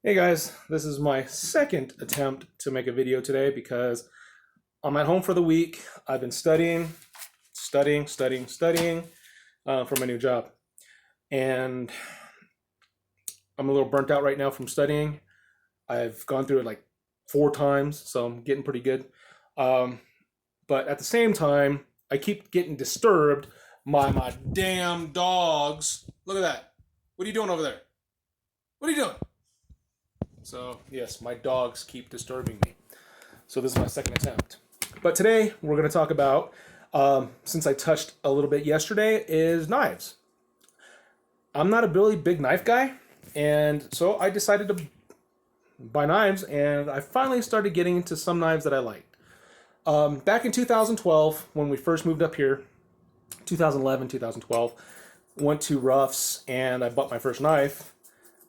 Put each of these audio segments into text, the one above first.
Hey guys, this is my second attempt to make a video today because I'm at home for the week. I've been studying for my new job. And I'm a little burnt out right now from studying. I've gone through it like 4 times, so I'm getting pretty good. Um, but at the same time, I keep getting disturbed by my damn dogs. Look at that. What are you doing over there? What are you doing? So, yes, my dogs keep disturbing me. So, this is my second attempt. But today, we're going to talk about, since I touched a little bit yesterday, is knives. I'm not a really big knife guy, and so I decided to buy knives, and I finally started getting into some knives that I liked. Back in 2012, when we first moved up here, 2011, 2012, went to Ruff's, and I bought my first knife,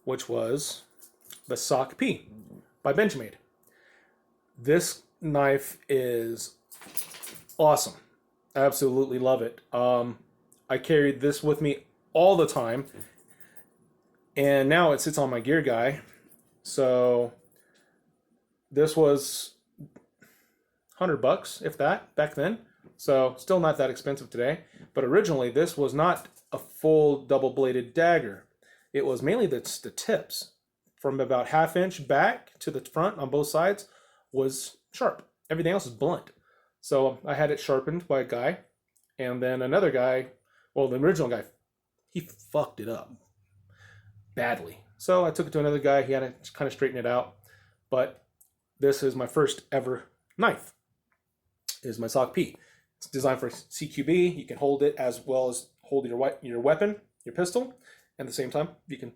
which was the Sock P by Benchmade. This knife is awesome. Absolutely love it. I carried this with me all the time, and now it sits on my gear guy. So this was $100, if that, back then. So still not that expensive today. But originally, this was not a full double-bladed dagger. It was mainly the tips. From about ½ inch back to the front on both sides was sharp. Everything else is blunt. So I had it sharpened by a guy, and then another guy, well, the original guy, he fucked it up badly. So I took it to another guy. He had to kind of straighten it out. But this is my first ever knife. It is my Sock P. It's designed for CQB. You can hold it as well as hold your weapon, your pistol. And at the same time, you can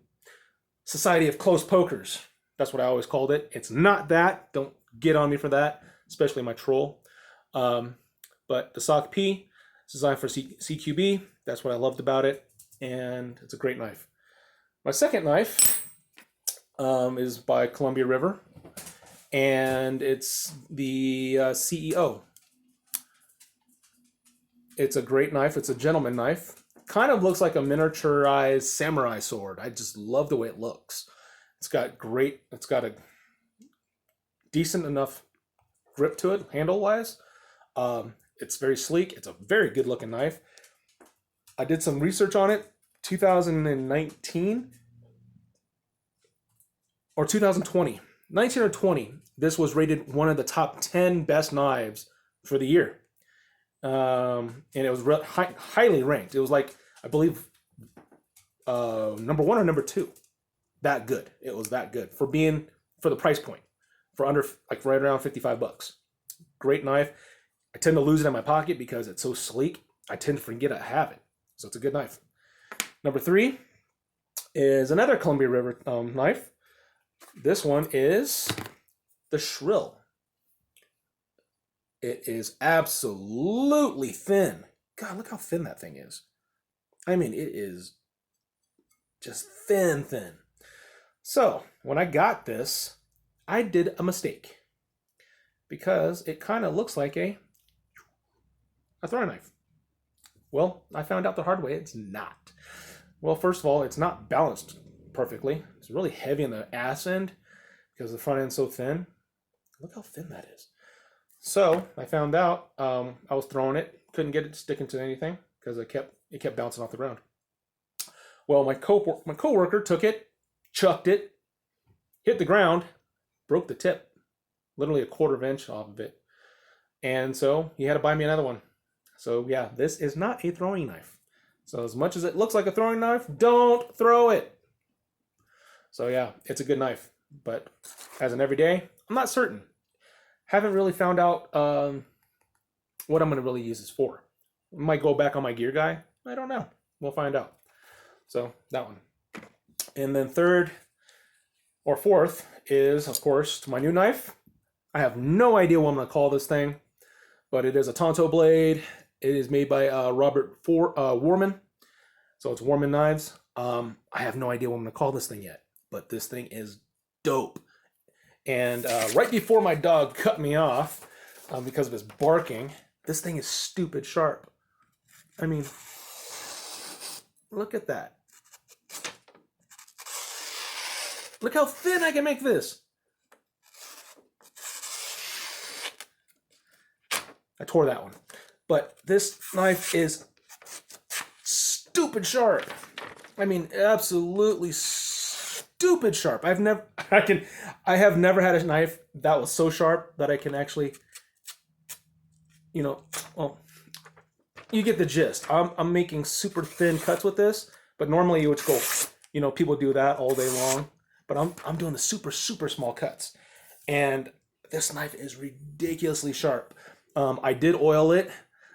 Society of Close Pokers. That's what I always called it. It's not that. Don't get on me for that, especially my troll. But the Sock P is designed for CQB. That's what I loved about it, and it's a great knife. My second knife is by Columbia River, and it's the CEO. It's a great knife. It's a gentleman knife. Kind of looks like a miniaturized samurai sword. I just love the way it looks. It's got a decent enough grip to it, handle-wise. It's very sleek. It's a very good-looking knife. I did some research on it. 2019 or 2020. 19 or 20. This was rated one of the top 10 best knives for the year. And it was highly ranked. It was like, I believe, number 1 or number 2. That good. It was that good for the price point, for under like right around $55. Great knife. I tend to lose it in my pocket because it's so sleek. I tend to forget I have it, so it's a good knife. Number 3 is another Columbia River knife. This one is the Shrill. It is absolutely thin. God, look how thin that thing is. I mean, it is just thin. So, when I got this, I did a mistake. Because it kind of looks like a throwing knife. Well, I found out the hard way it's not. Well, first of all, it's not balanced perfectly. It's really heavy on the ass end because the front end's so thin. Look how thin that is. So I found out I was throwing it, couldn't get it to stick into anything because it kept bouncing off the ground. Well, my coworker took it, chucked it, hit the ground, broke the tip, literally a ½ inch off of it, and so he had to buy me another one. So yeah, this is not a throwing knife. So as much as it looks like a throwing knife, don't throw it. So yeah, it's a good knife, but as an everyday, I'm not certain. Haven't really found out what I'm going to really use this for. Might go back on my gear guy. I don't know. We'll find out. So that one. And then third or fourth is, of course, my new knife. I have no idea what I'm going to call this thing, but it is a Tonto blade. It is made by Robert Warman. So it's Warman Knives. I have no idea what I'm going to call this thing yet, but this thing is dope. And right before my dog cut me off because of his barking, this thing is stupid sharp. I mean, look at that. Look how thin I can make this. I tore that one. But this knife is stupid sharp. I mean, absolutely stupid sharp. I have never had a knife that was so sharp that I can actually, well, you get the gist. I'm making super thin cuts with this, but normally you would go, people do that all day long, but I'm doing the super, super small cuts. And this knife is ridiculously sharp. I did oil it,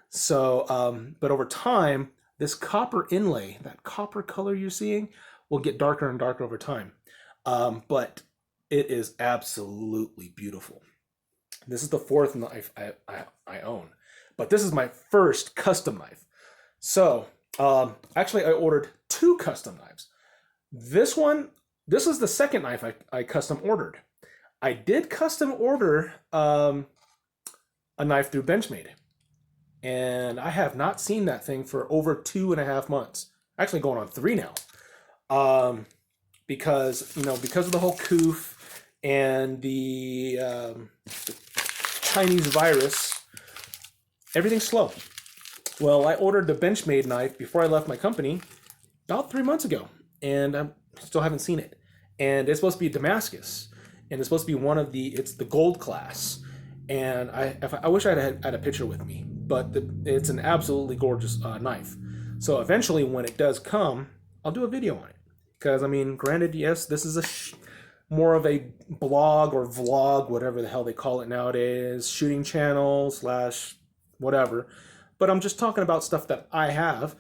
so, but over time, this copper inlay, that copper color you're seeing, will get darker and darker over time. But it is absolutely beautiful. This is the fourth knife I own, but this is my first custom knife. So, actually, I ordered 2 custom knives. This is the second knife I custom ordered. I did custom order a knife through Benchmade, and I have not seen that thing for over 2.5 months. Actually, going on 3 now. Because of the whole coof and the Chinese virus, everything's slow. Well, I ordered the Benchmade knife before I left my company about 3 months ago, and I still haven't seen it. And it's supposed to be Damascus, and it's supposed to be it's the gold class. And I wish I had a picture with me, but it's an absolutely gorgeous knife. So eventually, when it does come, I'll do a video on it. Because, I mean, granted, yes, this is more of a blog or vlog, whatever the hell they call it nowadays, shooting channel / whatever. But I'm just talking about stuff that I have.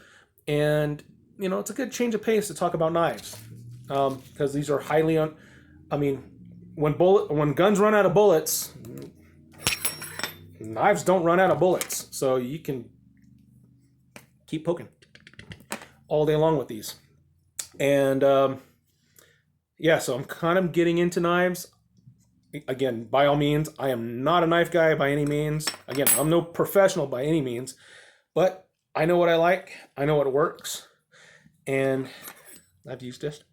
And, it's a good change of pace to talk about knives. Because these are highly, when guns run out of bullets, knives don't run out of bullets. So you can keep poking all day long with these. And so I'm kind of getting into knives. Again, by all means, I am not a knife guy by any means. Again, I'm no professional by any means, but I know what I like. I know what works. And I've used this.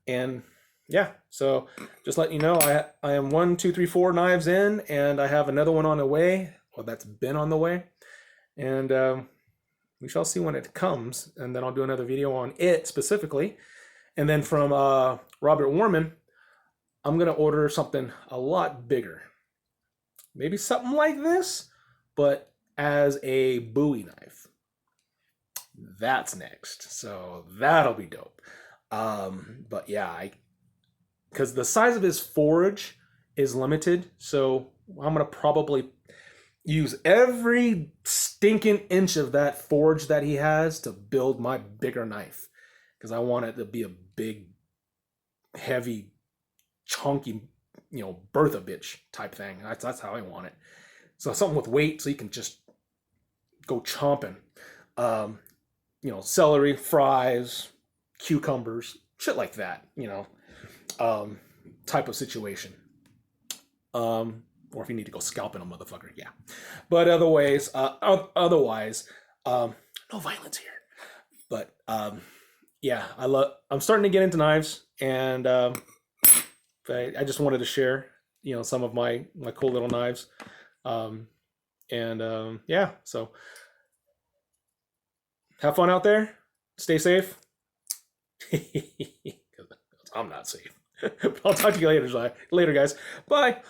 And yeah, so just letting you know, I am 1, 2, 3, 4 knives in, and I have another one on the way. Well, that's been on the way. And we shall see when it comes, and then I'll do another video on it specifically. And then from Robert Warman, I'm going to order something a lot bigger. Maybe something like this, but as a Bowie knife. That's next. So that'll be dope. But yeah, because the size of his forge is limited, so I'm going to probably use every stinking inch of that forge that he has to build my bigger knife, because I want it to be a big, heavy, chunky, Bertha bitch type thing. That's how I want it. So something with weight, so you can just go chomping. Celery, fries, cucumbers, shit like that. Type of situation. Or if you need to go scalping a motherfucker, yeah. But otherwise, no violence here. But yeah, I'm starting to get into knives, and I just wanted to share, some of my cool little knives, yeah. So have fun out there. Stay safe. I'm not safe. But I'll talk to you later, guys. Bye.